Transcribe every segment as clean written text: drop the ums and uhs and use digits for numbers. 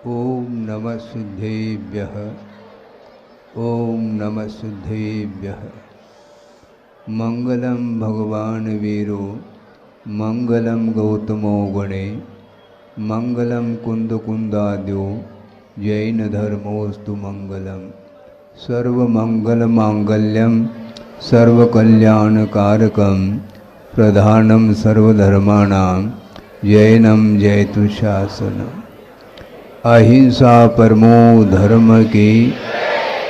ओम नमः सिद्धेभ्यः। ओम नमः सिद्धेभ्यः। मंगलम भगवान वीरो मंगलम गौतमो गणे मंगलम कुंद कुंदाद्यो जैन धर्मोस्तु मंगलम। सर्वमंगल मांगल्यम सर्वकल्याणकारकम प्रधानम सर्वधर्माणां जैनम जयतु शासनम। अहिंसा परमो धर्म की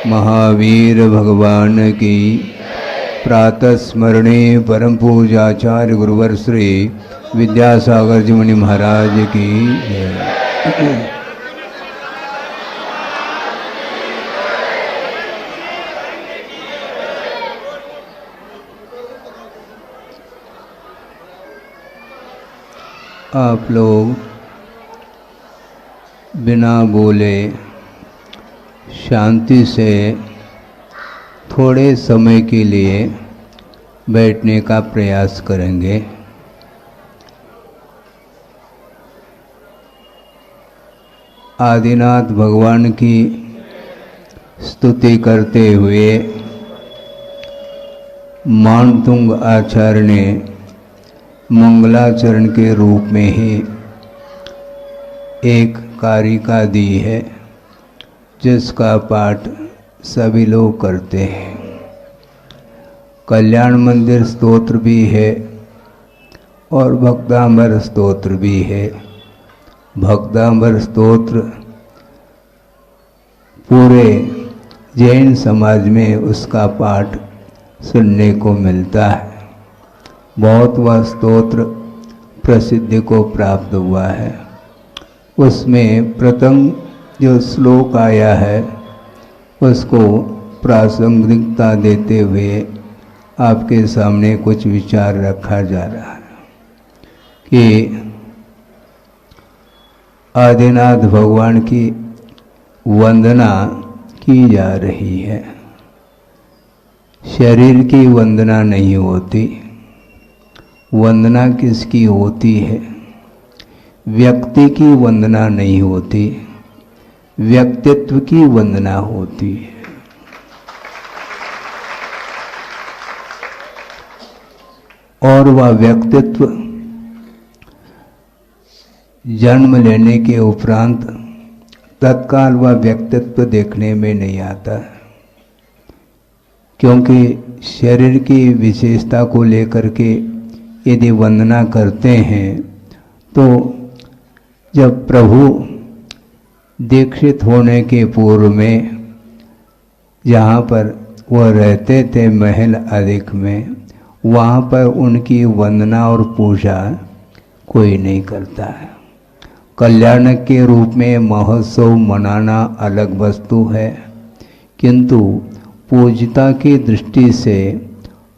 महावीर भगवान की प्रातः स्मरणे परम पूजाचार्य गुरुवर श्री विद्यासागर जी मुनि महाराज की जय। आप लोग बिना बोले शांति से थोड़े समय के लिए बैठने का प्रयास करेंगे। आदिनाथ भगवान की स्तुति करते हुए मानतुंग आचार्य ने मंगलाचरण के रूप में ही एक कारिका दी है, जिसका पाठ सभी लोग करते हैं। कल्याण मंदिर स्तोत्र भी है और भक्तांबर स्तोत्र भी है। भक्तांबर स्तोत्र पूरे जैन समाज में उसका पाठ सुनने को मिलता है। बहुत वह स्तोत्र प्रसिद्धि को प्राप्त हुआ है। उसमें प्रथम जो श्लोक आया है उसको प्रासंगिकता देते हुए आपके सामने कुछ विचार रखा जा रहा है कि आदिनाथ भगवान की वंदना की जा रही है। शरीर की वंदना नहीं होती। वंदना किसकी होती है? व्यक्ति की वंदना नहीं होती, व्यक्तित्व की वंदना होती है। और वह व्यक्तित्व जन्म लेने के उपरांत तत्काल वह व्यक्तित्व देखने में नहीं आता, क्योंकि शरीर की विशेषता को लेकर के यदि वंदना करते हैं तो जब प्रभु दीक्षित होने के पूर्व में जहाँ पर वह रहते थे महल अधिक में, वहाँ पर उनकी वंदना और पूजा कोई नहीं करता है। कल्याण के रूप में महोत्सव मनाना अलग वस्तु है, किंतु पूजता की दृष्टि से,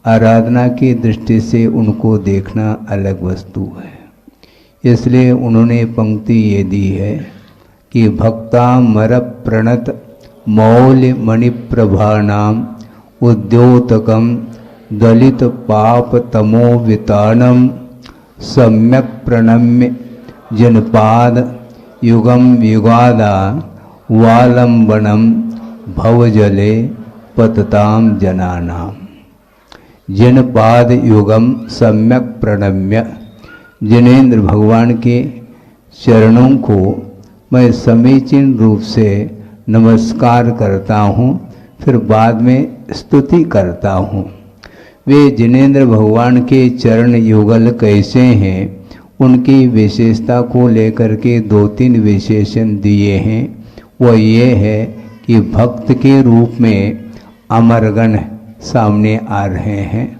आराधना की दृष्टि से उनको देखना अलग वस्तु है। इसलिए उन्होंने पंक्ति ये दी है कि भक्तामर प्रणत मौल्य मणिप्रभानाम उद्योतकम दलित पाप तमो वितानम सम्यक प्रणम्य जनपाद युगम युगादा वालंबनम भवजले पतताम जनानाम। जनपाद युगम सम्यक प्रणम्य, जिनेन्द्र भगवान के चरणों को मैं समीचीन रूप से नमस्कार करता हूँ, फिर बाद में स्तुति करता हूँ। वे जिनेन्द्र भगवान के चरण युगल कैसे हैं, उनकी विशेषता को लेकर के दो तीन विशेषण दिए हैं। वो ये है कि भक्त के रूप में अमरगण सामने आ रहे हैं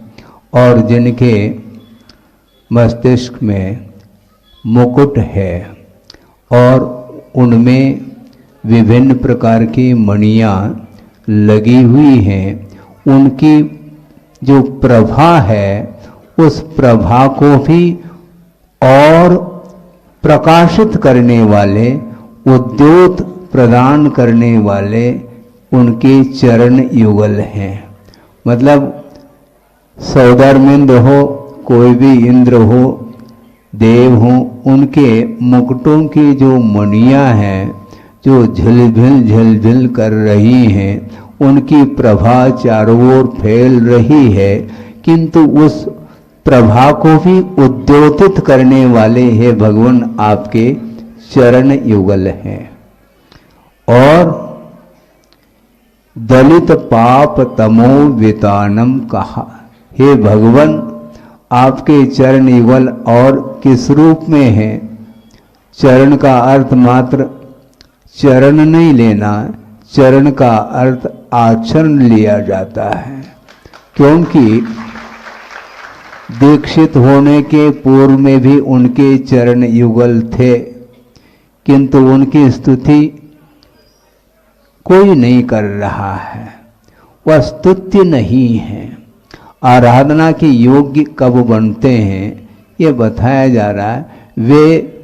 और जिनके मस्तिष्क में मुकुट है और उनमें विभिन्न प्रकार की मणियाँ लगी हुई हैं। उनकी जो प्रभा है उस प्रभा को भी और प्रकाशित करने वाले, उद्योत प्रदान करने वाले उनके चरण युगल हैं। मतलब सौदामिंद हो, कोई भी इंद्र हो, देव हो, उनके मुकुटों की जो मणियाँ हैं जो झिलझिल कर रही हैं, उनकी प्रभा चारों ओर फैल रही है, किंतु उस प्रभा को भी उद्योतित करने वाले हे भगवान आपके चरण युगल हैं। और दलित पाप तमो वितानम कहा, हे भगवान आपके चरण युगल और किस रूप में है? चरण का अर्थ मात्र चरण नहीं लेना, चरण का अर्थ आचरण लिया जाता है, क्योंकि दीक्षित होने के पूर्व में भी उनके चरण युगल थे, किंतु उनकी स्तुति कोई नहीं कर रहा है, वह स्तुत्य नहीं है। आराधना के योग्य कब बनते हैं ये बताया जा रहा है। वे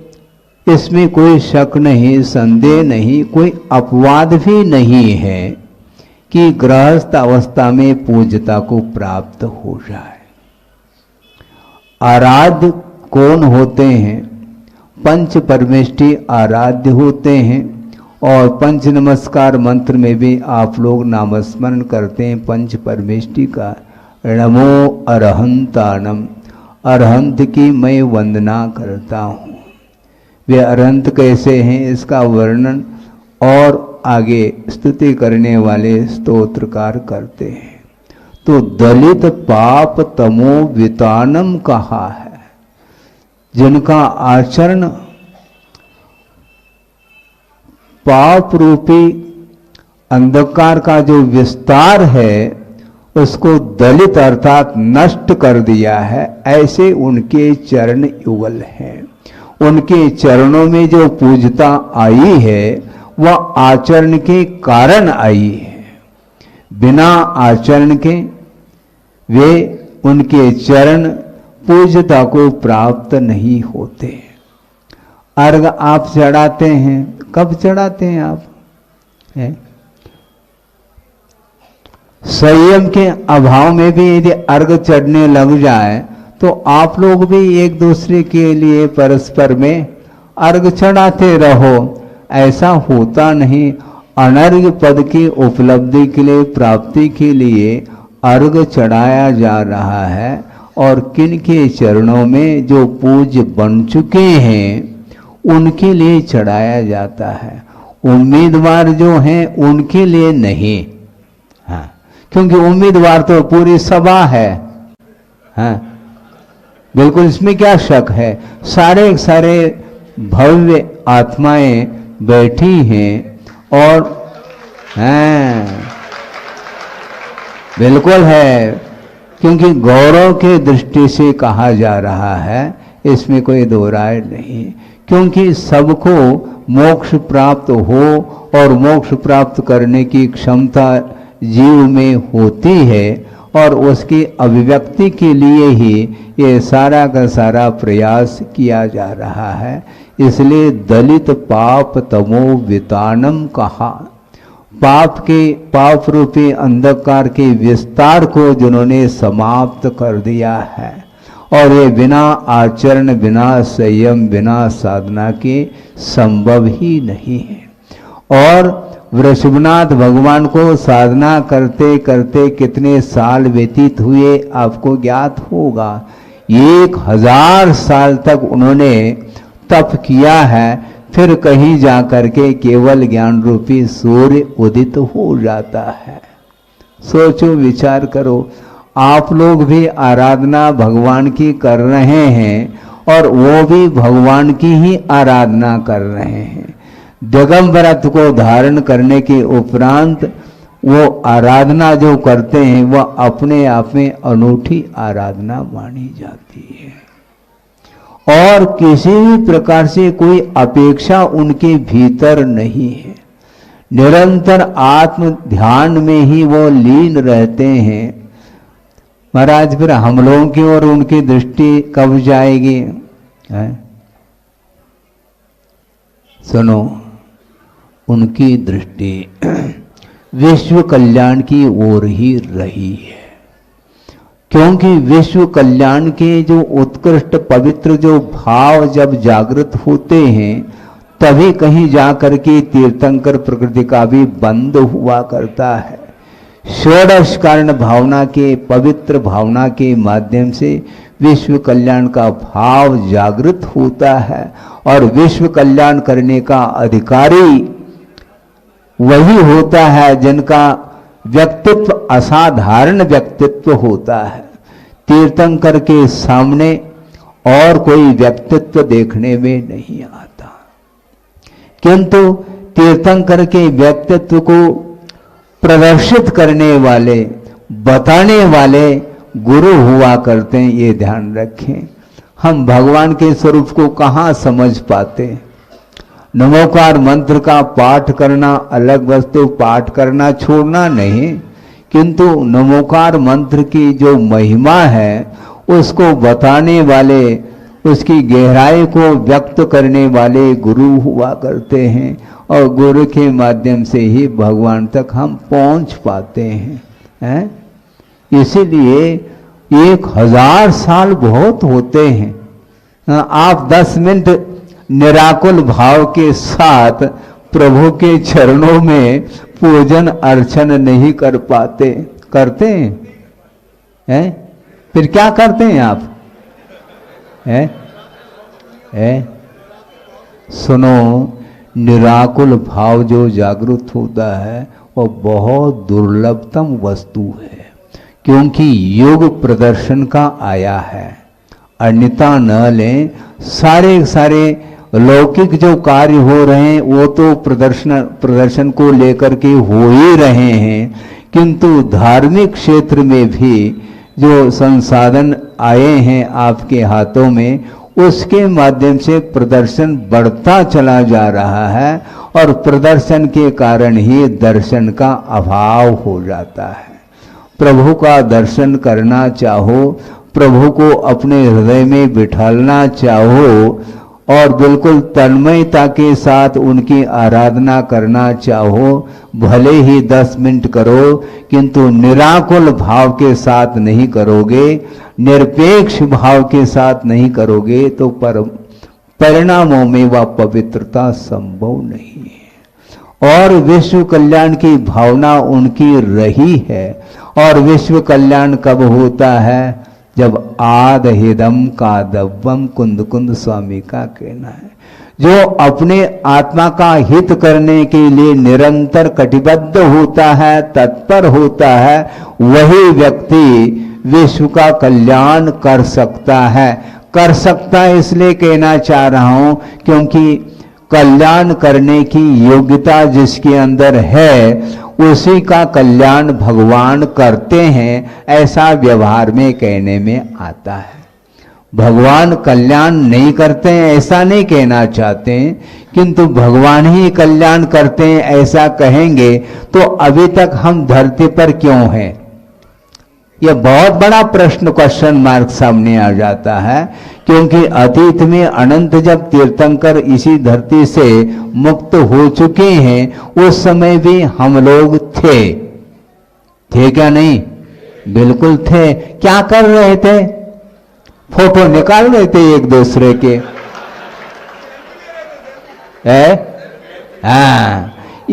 इसमें कोई शक नहीं, संदेह नहीं, कोई अपवाद भी नहीं है कि गृहस्थ अवस्था में पूज्यता को प्राप्त हो जाए। आराध्य कौन होते हैं? पंच परमेष्टि आराध्य होते हैं। और पंच नमस्कार मंत्र में भी आप लोग नामस्मरण करते हैं पंच परमेष्टि का। नमो अरहंतानम, अरहंत की मैं वंदना करता हूँ। वे अरहंत कैसे हैं इसका वर्णन और आगे स्तुति करने वाले स्तोत्रकार करते हैं। तो दलित पाप तमो वितानम कहा है, जिनका आचरण पाप रूपी अंधकार का जो विस्तार है उसको दलित अर्थात नष्ट कर दिया है, ऐसे उनके चरण युगल हैं। उनके चरणों में जो पूज्यता आई है वह आचरण के कारण आई है। बिना आचरण के वे उनके चरण पूज्यता को प्राप्त नहीं होते। अर्घ आप चढ़ाते हैं, कब चढ़ाते हैं आप? संयम के अभाव में भी यदि अर्घ चढ़ने लग जाए तो आप लोग भी एक दूसरे के लिए परस्पर में अर्घ चढ़ाते रहो, ऐसा होता नहीं। अनर्घ पद की उपलब्धि के लिए, प्राप्ति के लिए अर्घ चढ़ाया जा रहा है। और किन के चरणों में जो पूज्य बन चुके हैं उनके लिए चढ़ाया जाता है, उम्मीदवार जो हैं उनके लिए नहीं। हाँ, क्योंकि उम्मीदवार तो पूरी सभा है। हाँ, बिल्कुल, इसमें क्या शक है। सारे सारे भव्य आत्माएं बैठी हैं और बिल्कुल है, क्योंकि गौरव के दृष्टि से कहा जा रहा है, इसमें कोई दो राय नहीं। क्योंकि सबको मोक्ष प्राप्त हो और मोक्ष प्राप्त करने की क्षमता जीव में होती है और उसकी अभिव्यक्ति के लिए ही ये सारा का सारा प्रयास किया जा रहा है। इसलिए दलित पाप तमो वितानम कहा। पाप रूपी अंधकार के विस्तार को जिन्होंने समाप्त कर दिया है, और ये बिना आचरण, बिना संयम, बिना साधना के संभव ही नहीं है। और वृषभनाथ भगवान को साधना करते करते कितने साल व्यतीत हुए आपको ज्ञात होगा। 1000 साल तक उन्होंने तप किया है, फिर कहीं जा करके केवल ज्ञान रूपी सूर्य उदित हो जाता है। सोचो, विचार करो, आप लोग भी आराधना भगवान की कर रहे हैं और वो भी भगवान की ही आराधना कर रहे हैं। दिगंबरत्व को धारण करने के उपरांत वो आराधना जो करते हैं वह अपने आप में अनूठी आराधना मानी जाती है, और किसी भी प्रकार से कोई अपेक्षा उनके भीतर नहीं है। निरंतर आत्म ध्यान में ही वो लीन रहते हैं। महाराज, फिर हम लोगों की ओर उनकी दृष्टि कब जाएगी? सुनो, उनकी दृष्टि विश्व कल्याण की ओर ही रही है, क्योंकि विश्व कल्याण के जो उत्कृष्ट पवित्र जो भाव जब जागृत होते हैं तभी कहीं जाकर के तीर्थंकर प्रकृति का भी बंद हुआ करता है। षोडश कारण भावना के पवित्र भावना के माध्यम से विश्व कल्याण का भाव जागृत होता है और विश्व कल्याण करने का अधिकारी वही होता है जिनका व्यक्तित्व असाधारण व्यक्तित्व होता है। तीर्थंकर के सामने और कोई व्यक्तित्व देखने में नहीं आता, किंतु तीर्थंकर के व्यक्तित्व को प्रदर्शित करने वाले, बताने वाले गुरु हुआ करते हैं। ये ध्यान रखें। हम भगवान के स्वरूप को कहाँ समझ पाते? नमोकार मंत्र का पाठ करना अलग वस्तु, पाठ करना छोड़ना नहीं, किंतु नमोकार मंत्र की जो महिमा है उसको बताने वाले, उसकी गहराई को व्यक्त करने वाले गुरु हुआ करते हैं और गुरु के माध्यम से ही भगवान तक हम पहुंच पाते हैं, इसीलिए 1000 साल बहुत होते हैं। आप 10 मिनट निराकुल भाव के साथ प्रभु के चरणों में पूजन अर्चन नहीं कर पाते, करते हैं? फिर क्या करते हैं आप? सुनो, निराकुल भाव जो जागृत होता है वो बहुत दुर्लभतम वस्तु है, क्योंकि युग प्रदर्शन का आया है। अन्यथा न लें, सारे लौकिक जो कार्य हो रहे हैं वो तो प्रदर्शन को लेकर के हो ही रहे हैं, किंतु धार्मिक क्षेत्र में भी जो संसाधन आए हैं आपके हाथों में, उसके माध्यम से प्रदर्शन बढ़ता चला जा रहा है और प्रदर्शन के कारण ही दर्शन का अभाव हो जाता है। प्रभु का दर्शन करना चाहो, प्रभु को अपने हृदय में बिठालना चाहो और बिल्कुल तन्मयता के साथ उनकी आराधना करना चाहो, भले ही 10 मिनट करो, किंतु निराकुल भाव के साथ नहीं करोगे, निरपेक्ष भाव के साथ नहीं करोगे तो परिणामों में वह पवित्रता संभव नहीं है। और विश्व कल्याण की भावना उनकी रही है। और विश्व कल्याण कब होता है? जब आदहिदम कादव्वम, कुंद कुंद स्वामी का कहना है। जो अपने आत्मा का हित करने के लिए निरंतर कटिबद्ध होता है, तत्पर होता है, वही व्यक्ति विश्व का कल्याण कर सकता है। कर सकता है इसलिए कहना चाह रहा हूं क्योंकि कल्याण करने की योग्यता जिसके अंदर है उसी का कल्याण भगवान करते हैं, ऐसा व्यवहार में कहने में आता है। भगवान कल्याण नहीं करते हैं ऐसा नहीं कहना चाहते हैं, किंतु भगवान ही कल्याण करते हैं ऐसा कहेंगे तो अभी तक हम धरती पर क्यों हैं? यह बहुत बड़ा प्रश्न, क्वेश्चन मार्क सामने आ जाता है। क्योंकि अतीत में अनंत जब तीर्थंकर इसी धरती से मुक्त हो चुके हैं, उस समय भी हम लोग थे क्या नहीं? बिल्कुल थे। क्या कर रहे थे? फोटो निकाल रहे थे एक दूसरे के।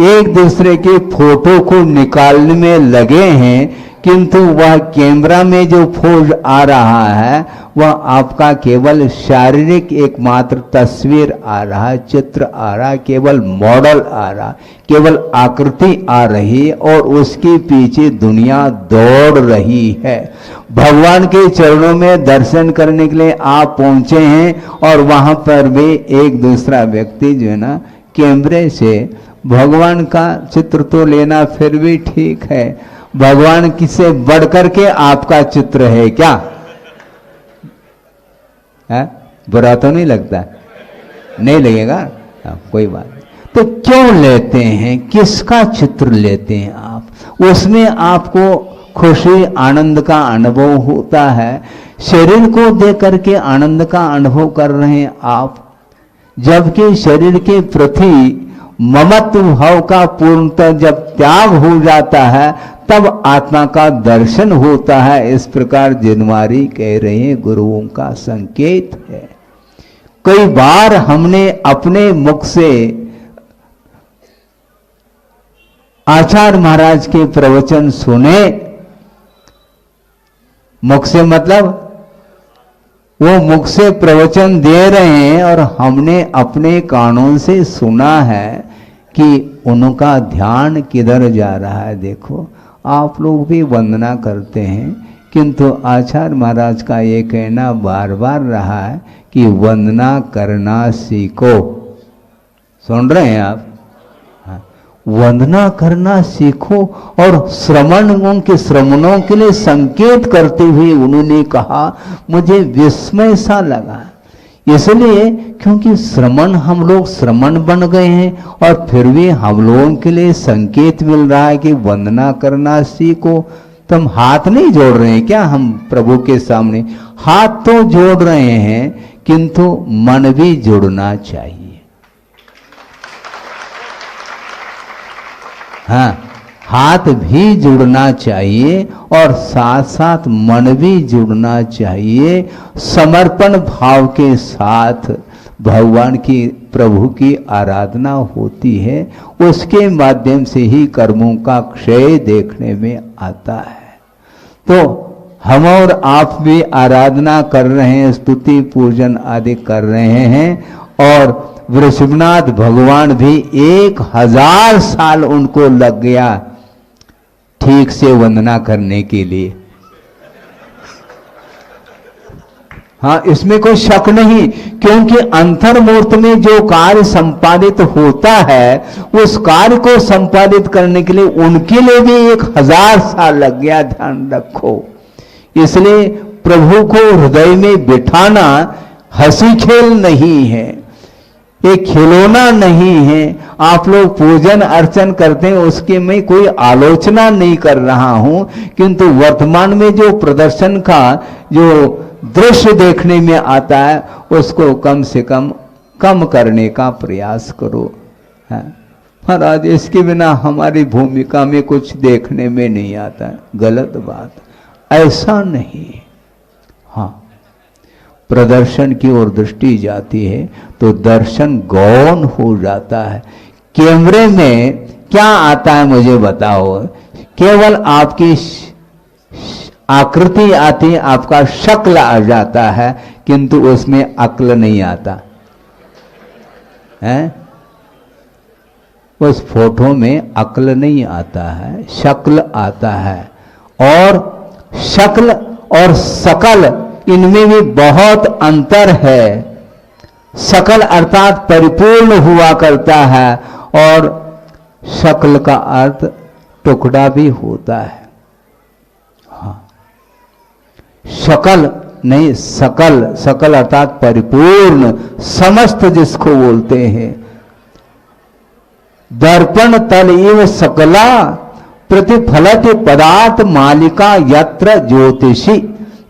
एक दूसरे के फोटो को निकालने में लगे हैं, किंतु वह कैमरा में जो फोज आ रहा है वह आपका केवल शारीरिक एकमात्र तस्वीर आ रहा है, चित्र आ रहा है, केवल मॉडल आ रहा, केवल आकृति आ रही और उसके पीछे दुनिया दौड़ रही है। भगवान के चरणों में दर्शन करने के लिए आप पहुंचे हैं और वहां पर भी एक दूसरा व्यक्ति जो है ना कैमरे से भगवान का चित्र तो लेना फिर भी ठीक है, भगवान किसे बढ़कर के आपका चित्र है क्या? बुरा तो नहीं लगता? नहीं लगेगा? कोई बात नहीं। तो क्यों लेते हैं? किसका चित्र लेते हैं आप? उसमें आपको खुशी आनंद का अनुभव होता है। शरीर को देख करके आनंद का अनुभव कर रहे हैं आप, जबकि शरीर के प्रति ममत्व भाव का पूर्णतः जब त्याग हो जाता है तब आत्मा का दर्शन होता है। इस प्रकार जिनवारी कह रहे हैं गुरुओं का संकेत है। कई बार हमने अपने मुख से आचार्य महाराज के प्रवचन सुने, मुख से मतलब वो मुख से प्रवचन दे रहे हैं और हमने अपने कानों से सुना है कि उनका ध्यान किधर जा रहा है। देखो, आप लोग भी वंदना करते हैं, किंतु आचार्य महाराज का ये कहना बार बार रहा है कि वंदना करना सीखो। सुन रहे हैं आप? वंदना करना सीखो। और श्रमणों के श्रमणों के लिए संकेत करते हुए उन्होंने कहा, मुझे विस्मय सा लगा, इसलिए क्योंकि श्रमण हम लोग श्रमण बन गए हैं और फिर भी हम लोगों के लिए संकेत मिल रहा है कि वंदना करना सीखो। तो हम हाथ नहीं जोड़ रहे हैं क्या? हम प्रभु के सामने हाथ तो जोड़ रहे हैं, किंतु मन भी जुड़ना चाहिए। हाँ, हाथ भी जुड़ना चाहिए और साथ साथ मन भी जुड़ना चाहिए। समर्पण भाव के साथ भगवान की, प्रभु की आराधना होती है, उसके माध्यम से ही कर्मों का क्षय देखने में आता है। तो हम और आप भी आराधना कर रहे हैं, स्तुति पूजन आदि कर रहे हैं, और वृषभनाथ भगवान भी 1000 साल उनको लग गया ठीक से वंदना करने के लिए। हाँ, इसमें कोई शक नहीं, क्योंकि अंतर्मूर्त में जो कार्य संपादित होता है, उस कार्य को संपादित करने के लिए उनके लिए भी 1000 साल लग गया। ध्यान रखो, इसलिए प्रभु को हृदय में बिठाना हंसी खेल नहीं है, एक खिलौना नहीं है। आप लोग पूजन अर्चन करते हैं, उसके मैं कोई आलोचना नहीं कर रहा हूं, किंतु वर्तमान में जो प्रदर्शन का जो दृश्य देखने में आता है, उसको कम से कम करने का प्रयास करो। महाराज, इसके बिना हमारी भूमिका में कुछ देखने में नहीं आता है, गलत बात, ऐसा नहीं। हाँ, प्रदर्शन की ओर दृष्टि जाती है तो दर्शन गौण हो जाता है। कैमरे में क्या आता है मुझे बताओ? केवल आपकी आकृति आती है, आपका शक्ल आ जाता है, किंतु उसमें अक्ल नहीं आता है। उस फोटो में अक्ल नहीं आता है, शक्ल आता है। और शक्ल और सकल, इनमें भी बहुत अंतर है। सकल अर्थात परिपूर्ण हुआ करता है, और शक्ल का अर्थ टुकड़ा भी होता है। हाँ, शकल नहीं, सकल, सकल अर्थात परिपूर्ण, समस्त जिसको बोलते हैं। दर्पण तल इव सकला प्रतिफलत पदार्थ मालिका यत्र ज्योतिषी।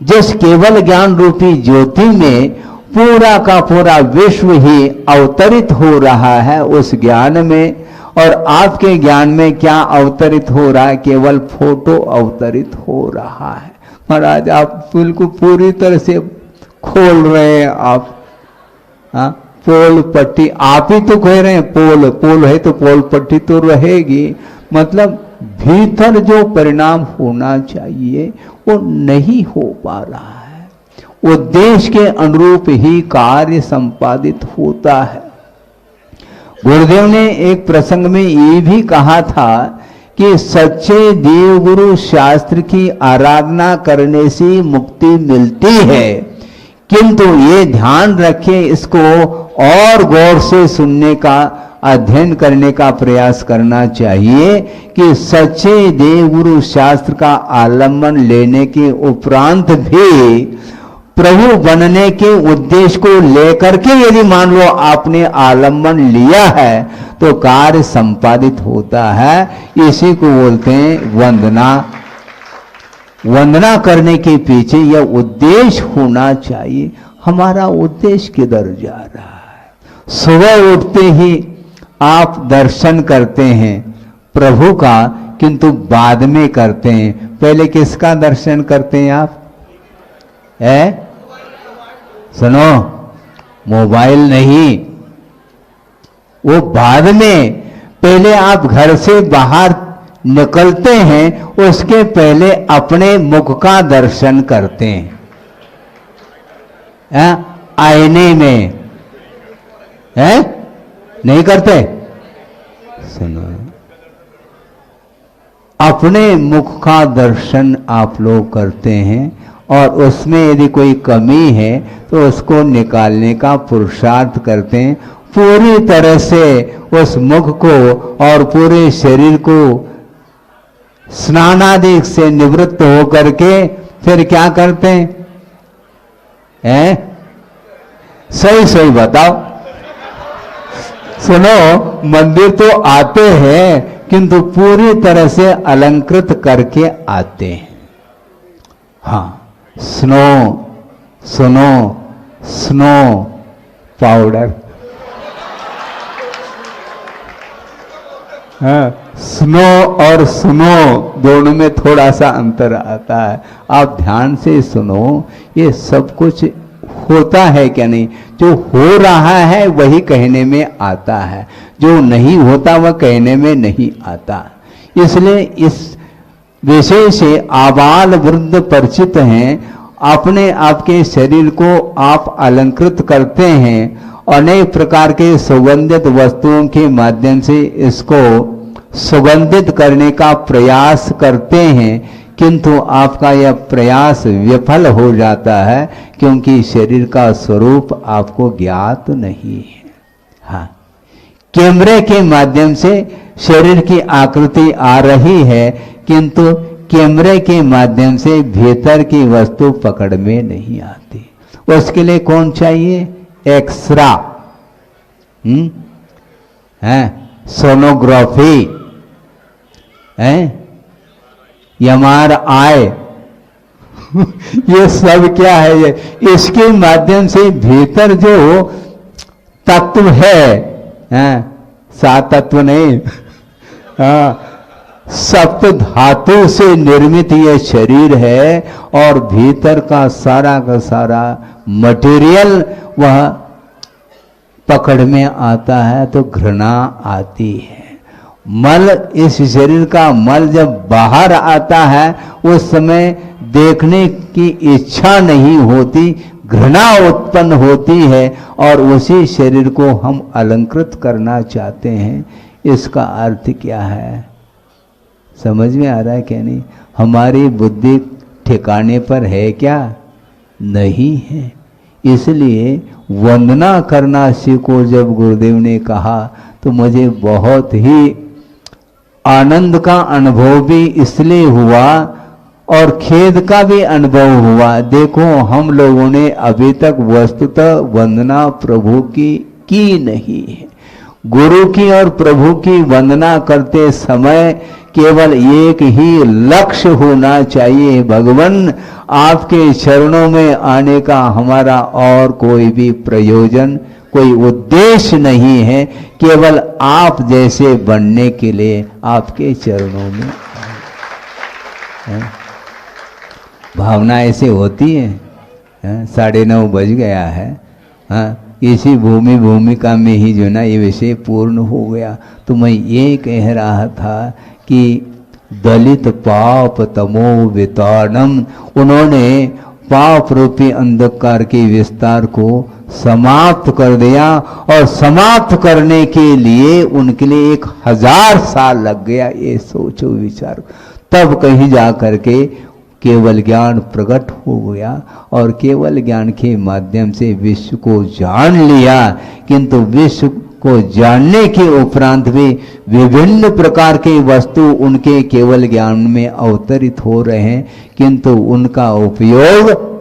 जिस केवल ज्ञान रूपी ज्योति में पूरा का पूरा विश्व ही अवतरित हो रहा है, उस ज्ञान में, और आपके ज्ञान में क्या अवतरित हो रहा है? केवल फोटो अवतरित हो रहा है। महाराज, आप बिल्कुल पूरी तरह से खोल रहे हैं आप। हाँ, पोल पट्टी आप ही तो कह रहे हैं, पोल है तो पोल पट्टी तो रहेगी। मतलब भीतर जो परिणाम होना चाहिए वो नहीं हो पा रहा है। उद्देश्य के अनुरूप ही कार्य संपादित होता है। गुरुदेव ने एक प्रसंग में ये भी कहा था कि सच्चे देवगुरु शास्त्र की आराधना करने से मुक्ति मिलती है, किंतु ये ध्यान रखें, इसको और गौर से सुनने का, अध्ययन करने का प्रयास करना चाहिए कि सच्चे देवगुरु शास्त्र का आलम्बन लेने के उपरांत भी प्रभु बनने के उद्देश्य को लेकर के यदि मान लो आपने आलम्बन लिया है तो कार्य संपादित होता है। इसी को बोलते हैं वंदना। वंदना करने के पीछे यह उद्देश्य होना चाहिए। हमारा उद्देश्य किधर जा रहा है? सुबह उठते ही आप दर्शन करते हैं प्रभु का, किंतु बाद में करते हैं। पहले किसका दर्शन करते हैं आप? सुनो, मोबाइल नहीं, वो बाद में। पहले आप घर से बाहर निकलते हैं, उसके पहले अपने मुख का दर्शन करते हैं, आईने में, है नहीं करते? सुनो, अपने मुख का दर्शन आप लोग करते हैं, और उसमें यदि कोई कमी है तो उसको निकालने का पुरुषार्थ करते हैं। पूरी तरह से उस मुख को और पूरे शरीर को स्नानादि से निवृत्त होकर के फिर क्या करते हैं? सही सही बताओ। सुनो, मंदिर तो आते हैं किंतु पूरी तरह से अलंकृत करके आते हैं। हाँ, स्नो पाउडर, स्नो और सुनो दोनों में थोड़ा सा अंतर आता है। आप ध्यान से सुनो, ये सब कुछ होता है क्या नहीं? जो हो रहा है वही कहने में आता है, जो नहीं होता वह कहने में नहीं आता। इसलिए इस विषय से आबाल वृद्ध परिचित हैं। अपने आपके शरीर को आप अलंकृत करते हैं, अनेक प्रकार के सुगंधित वस्तुओं के माध्यम से इसको सुगंधित करने का प्रयास करते हैं, किंतु आपका यह प्रयास विफल हो जाता है, क्योंकि शरीर का स्वरूप आपको ज्ञात नहीं है। हाँ, कैमरे के माध्यम से शरीर की आकृति आ रही है, किंतु कैमरे के माध्यम से भीतर की वस्तु पकड़ में नहीं आती। उसके लिए कौन चाहिए? एक्सरा, सोनोग्राफी, MRI, ये सब क्या है? ये इसके माध्यम से भीतर जो तत्व है, 7 तत्व नहीं, सप्त धातु से निर्मित ये शरीर है, और भीतर का सारा मटेरियल वह पकड़ में आता है तो घृणा आती है। मल, इस शरीर का मल जब बाहर आता है उस समय देखने की इच्छा नहीं होती, घृणा उत्पन्न होती है, और उसी शरीर को हम अलंकृत करना चाहते हैं। इसका अर्थ क्या है? समझ में आ रहा है क्या नहीं? हमारी बुद्धि ठिकाने पर है क्या? नहीं है। इसलिए वंदना करना सीखो। जब गुरुदेव ने कहा तो मुझे बहुत ही आनंद का अनुभव भी इसलिए हुआ और खेद का भी अनुभव हुआ। देखो, हम लोगों ने अभी तक वस्तुतः वंदना प्रभु की नहीं है। गुरु की और प्रभु की वंदना करते समय केवल एक ही लक्ष्य होना चाहिए, भगवान आपके चरणों में आने का हमारा और कोई भी प्रयोजन, कोई उद्देश्य नहीं है, केवल आप जैसे बनने के लिए आपके चरणों में भावना ऐसे होती है। 9:30 बज गया है। इसी भूमिका में ही जो ना ये विषय पूर्ण हो गया। तो मैं ये कह रहा था कि दलित पाप तमो वितारणम, उन्होंने पाप रूपी अंधकार के विस्तार को समाप्त कर दिया, और समाप्त करने के लिए उनके लिए 1000 साल लग गया। ये सोचो विचार, तब कहीं जा करके केवल ज्ञान प्रकट हो गया, और केवल ज्ञान के माध्यम से विश्व को जान लिया। किंतु विश्व को जानने के उपरांत भी विभिन्न प्रकार के वस्तु उनके केवल ज्ञान में अवतरित हो रहे हैं, किंतु उनका उपयोग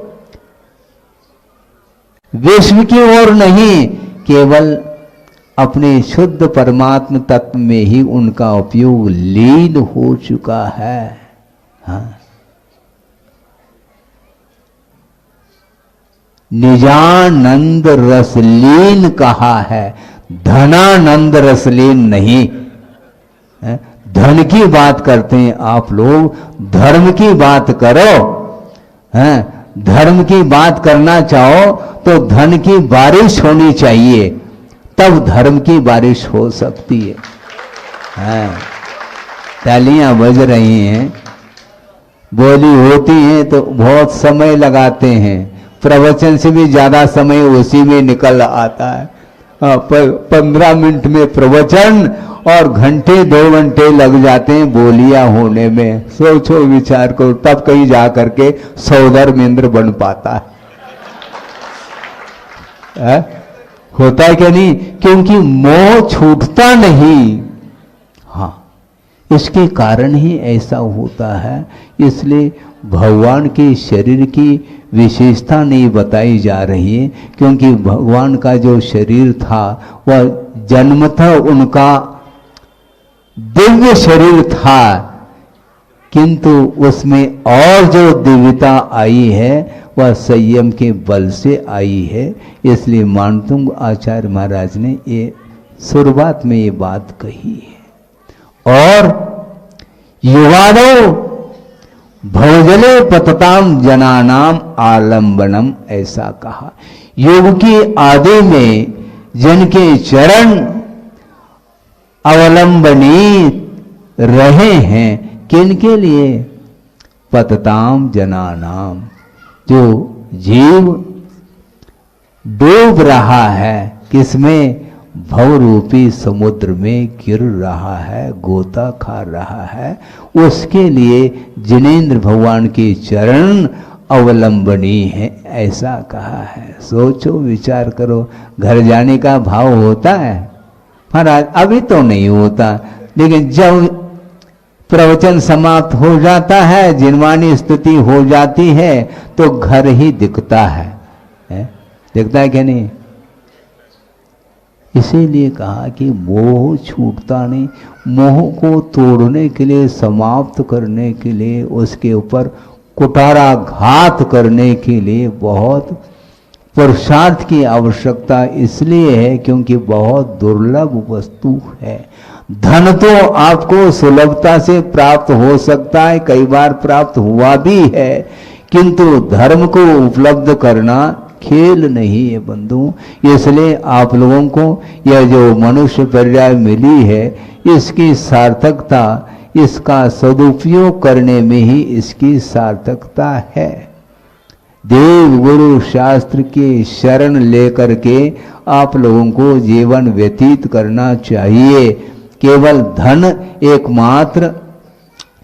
विश्व की ओर नहीं, केवल अपने शुद्ध परमात्म तत्व में ही उनका उपयोग लीन हो चुका है। हाँ, निजानंद रसलीन कहा है, धनानंद रसलीन नहीं। धन की बात करते हैं आप लोग, धर्म की बात करो। धर्म की बात करना चाहो तो धन की बारिश होनी चाहिए, तब धर्म की बारिश हो सकती है। हाँ, तालियां बज रही हैं, बोली होती है तो बहुत समय लगाते हैं, प्रवचन से भी ज्यादा समय उसी में निकल आता है। 15 मिनट में प्रवचन और घंटे 2 घंटे लग जाते हैं बोलियां होने में। सोचो, विचार करो, तब कहीं जा करके सौधर्मेंद्र बन पाता है? होता है क्या नहीं? क्योंकि मोह छूटता नहीं। हाँ, इसके कारण ही ऐसा होता है। इसलिए भगवान के शरीर की विशेषता नहीं बताई जा रही है, क्योंकि भगवान का जो शरीर था वह जन्मतः उनका दिव्य शरीर था, किंतु उसमें और जो दिव्यता आई है वह संयम के बल से आई है। इसलिए मानतुंग आचार्य महाराज ने ये शुरुआत में ये बात कही है। और युवादो भवजले पतताम जनानाम आलंबनम, ऐसा कहा। योग की आदि में जिनके चरण अवलंबनी रहे हैं, किनके लिए? पतताम जनानाम, जो जीव डूब रहा है किसमें? भवरूपी समुद्र में गिर रहा है, गोता खा रहा है, उसके लिए जिनेंद्र भगवान के चरण अवलंबनी है, ऐसा कहा है। सोचो, विचार करो, घर जाने का भाव होता है महाराज? अभी तो नहीं होता, लेकिन जब प्रवचन समाप्त हो जाता है, जिनवानी स्तुति हो जाती है, तो घर ही दिखता है? दिखता है क्या नहीं? इसीलिए कहा कि मोह छूटता नहीं। मोह को तोड़ने के लिए, समाप्त करने के लिए, उसके ऊपर कुठाराघात करने के लिए बहुत पुरुषार्थ की आवश्यकता इसलिए है क्योंकि बहुत दुर्लभ वस्तु है। धन तो आपको सुलभता से प्राप्त हो सकता है, कई बार प्राप्त हुआ भी है, किंतु धर्म को उपलब्ध करना खेल नहीं है बंधु। इसलिए आप लोगों को यह जो मनुष्य पर्याय मिली है, इसकी सार्थकता, इसका सदुपयोग करने में ही इसकी सार्थकता है। देव गुरु शास्त्र की शरण लेकर के आप लोगों को जीवन व्यतीत करना चाहिए। केवल धन एकमात्र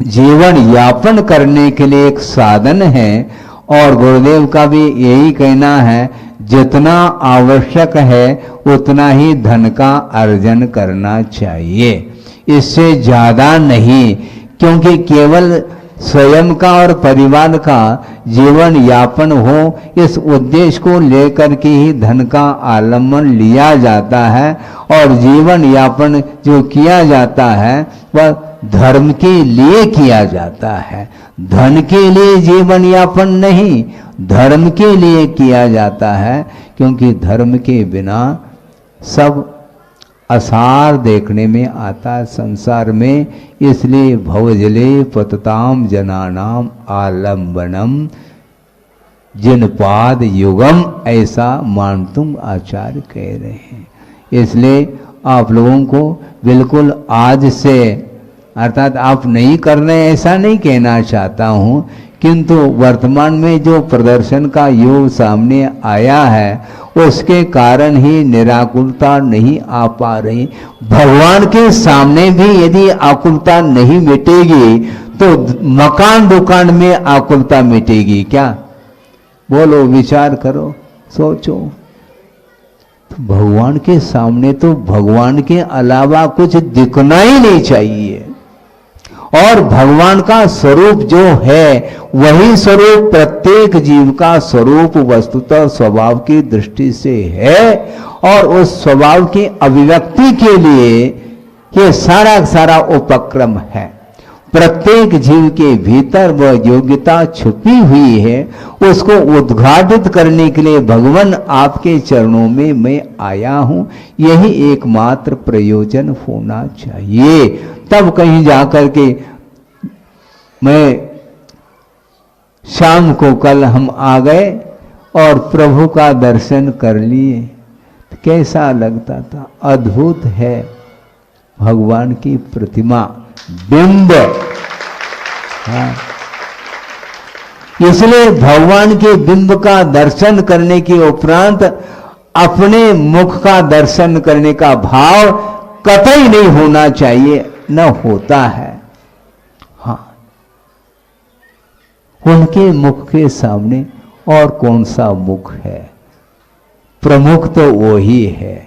जीवन यापन करने के लिए एक साधन है, और गुरुदेव का भी यही कहना है, जितना आवश्यक है उतना ही धन का अर्जन करना चाहिए, इससे ज्यादा नहीं। क्योंकि केवल स्वयं का और परिवार का जीवन यापन हो, इस उद्देश्य को लेकर के ही धन का आलम्बन लिया जाता है। और जीवन यापन जो किया जाता है वह धर्म के लिए किया जाता है, धन के लिए जीवन यापन नहीं, धर्म के लिए किया जाता है। क्योंकि धर्म के बिना सब असार देखने में आता है संसार में। इसलिए भवजले पतताम जनानाम आलंबनम जिनपाद युगम, ऐसा मानतुंग आचार्य कह रहे हैं। इसलिए आप लोगों को बिल्कुल आज से, अर्थात आप नहीं कर रहे ऐसा नहीं कहना चाहता हूँ, किंतु वर्तमान में जो प्रदर्शन का योग सामने आया है उसके कारण ही निराकुलता नहीं आ पा रही। भगवान के सामने भी यदि आकुलता नहीं मिटेगी तो मकान दुकान में आकुलता मिटेगी क्या? बोलो, विचार करो, सोचो। तो भगवान के सामने तो भगवान के अलावा कुछ दिखना ही नहीं चाहिए, और भगवान का स्वरूप जो है वही स्वरूप प्रत्येक जीव का स्वरूप वस्तुतः स्वभाव की दृष्टि से है। और उस स्वभाव की अभिव्यक्ति के लिए ये सारा सारा उपक्रम है। प्रत्येक जीव के भीतर वह योग्यता छुपी हुई है, उसको उद्घाटित करने के लिए भगवान आपके चरणों में मैं आया हूं। यही एकमात्र प्रयोजन होना चाहिए। तब कहीं जाकर के मैं शाम को कल हम आ गए और प्रभु का दर्शन कर लिए, तो कैसा लगता था। अद्भुत है भगवान की प्रतिमा, बिंब। हाँ, इसलिए भगवान के बिंब का दर्शन करने के उपरांत अपने मुख का दर्शन करने का भाव कतई नहीं होना चाहिए, न होता है। हाँ, उनके मुख के सामने और कौन सा मुख है, प्रमुख तो वो ही है,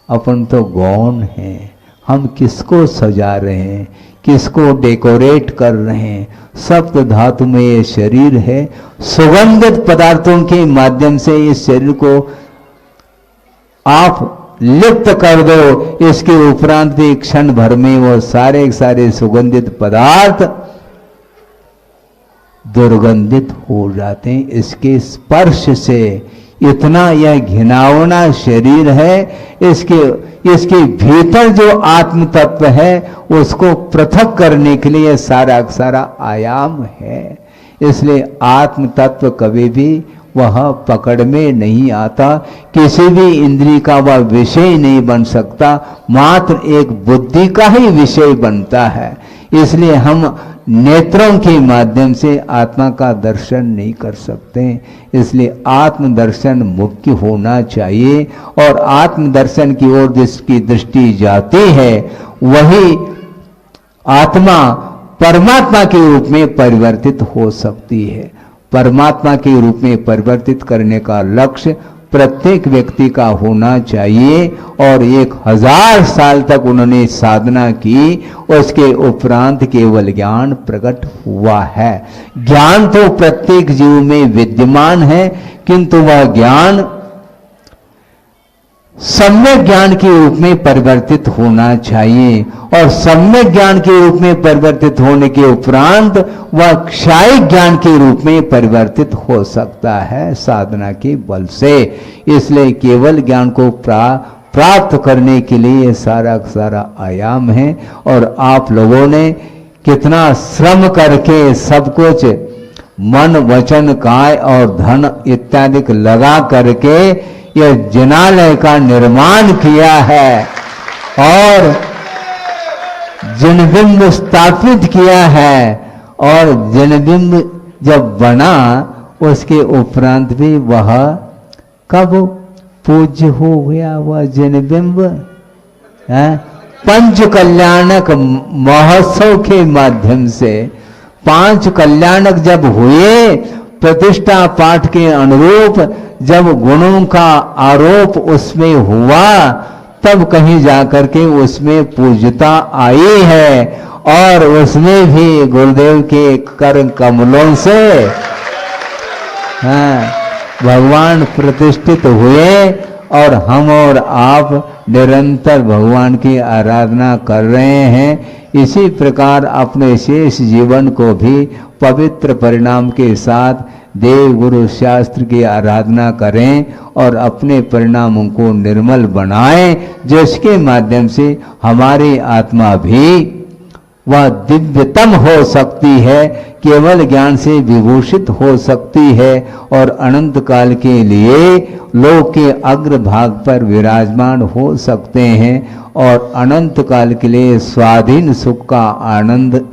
अपन तो गौण हैं। हम किसको सजा रहे हैं, किसको डेकोरेट कर रहे हैं। सप्त धातु में ये शरीर है, सुगंधित पदार्थों के माध्यम से इस शरीर को आप लिप्त कर दो, इसके उपरांत भी क्षण भर में वो सारे सारे सुगंधित पदार्थ दुर्गंधित हो जाते हैं इसके स्पर्श से। इतना यह घिनौना शरीर है, इसके भीतर जो आत्म तत्व है उसको पृथक करने के लिए सारा सारा आयाम है। इसलिए आत्म तत्व कभी भी वह पकड़ में नहीं आता, किसी भी इंद्रिय का वह विषय नहीं बन सकता, मात्र एक बुद्धि का ही विषय बनता है। इसलिए हम नेत्रों के माध्यम से आत्मा का दर्शन नहीं कर सकते। इसलिए आत्म दर्शन मुख्य होना चाहिए, और आत्म दर्शन की ओर जिसकी दृष्टि जाती है वही आत्मा परमात्मा के रूप में परिवर्तित हो सकती है। परमात्मा के रूप में परिवर्तित करने का लक्ष्य प्रत्येक व्यक्ति का होना चाहिए, और 1000 साल तक उन्होंने साधना की, उसके उपरांत केवल ज्ञान प्रकट हुआ है। ज्ञान तो प्रत्येक जीव में विद्यमान है, किंतु वह ज्ञान सम्यक ज्ञान के रूप में परिवर्तित होना चाहिए, और सम्यक ज्ञान के रूप में परिवर्तित होने के उपरांत वह क्षायिक ज्ञान के रूप में परिवर्तित हो सकता है साधना के बल से। इसलिए केवल ज्ञान को प्राप्त करने के लिए सारा सारा आयाम है, और आप लोगों ने कितना श्रम करके सब कुछ मन वचन काय और धन इत्यादि लगा करके यह जिनालय का निर्माण किया है, और जिनबिंब स्थापित किया है। और जिनबिंब जब बना उसके उपरांत भी वह कब पूज्य हो गया, वह जिनबिंब पंच कल्याणक महोत्सव के माध्यम से। 5 कल्याणक जब हुए, प्रतिष्ठा पाठ के अनुरूप जब गुणों का आरोप उसमें हुआ, तब कहीं जाकर के उसमें पूज्यता आई है, और उसमें भी गुरुदेव के कर कमलों से भगवान प्रतिष्ठित हुए, और हम और आप निरंतर भगवान की आराधना कर रहे हैं। इसी प्रकार अपने शेष जीवन को भी पवित्र परिणाम के साथ देव गुरु शास्त्र की आराधना करें, और अपने परिणामों को निर्मल बनाएं, जिसके माध्यम से हमारी आत्मा भी वह दिव्यतम हो सकती है, केवल ज्ञान से विभूषित हो सकती है, और अनंत काल के लिए लोक के अग्रभाग पर विराजमान हो सकते हैं, और अनंत काल के लिए स्वाधीन सुख का आनंद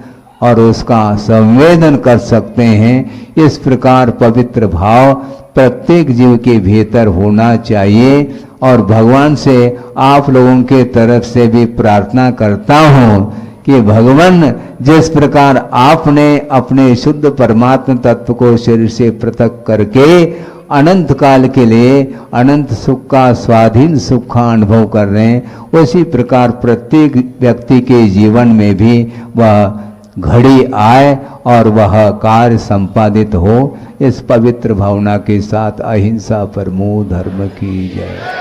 और उसका संवेदन कर सकते हैं। इस प्रकार पवित्र भाव प्रत्येक जीव के भीतर होना चाहिए, और भगवान से आप लोगों के तरफ से भी प्रार्थना करता हूँ कि भगवान जिस प्रकार आपने अपने शुद्ध परमात्मा तत्व को शरीर से पृथक करके अनंत काल के लिए अनंत सुख का स्वाधीन सुख का अनुभव कर रहे हैं, उसी प्रकार प्रत्येक व्यक्ति के जीवन में भी वह घड़ी आए और वह कार्य संपादित हो। इस पवित्र भावना के साथ अहिंसा परमो धर्म की जय।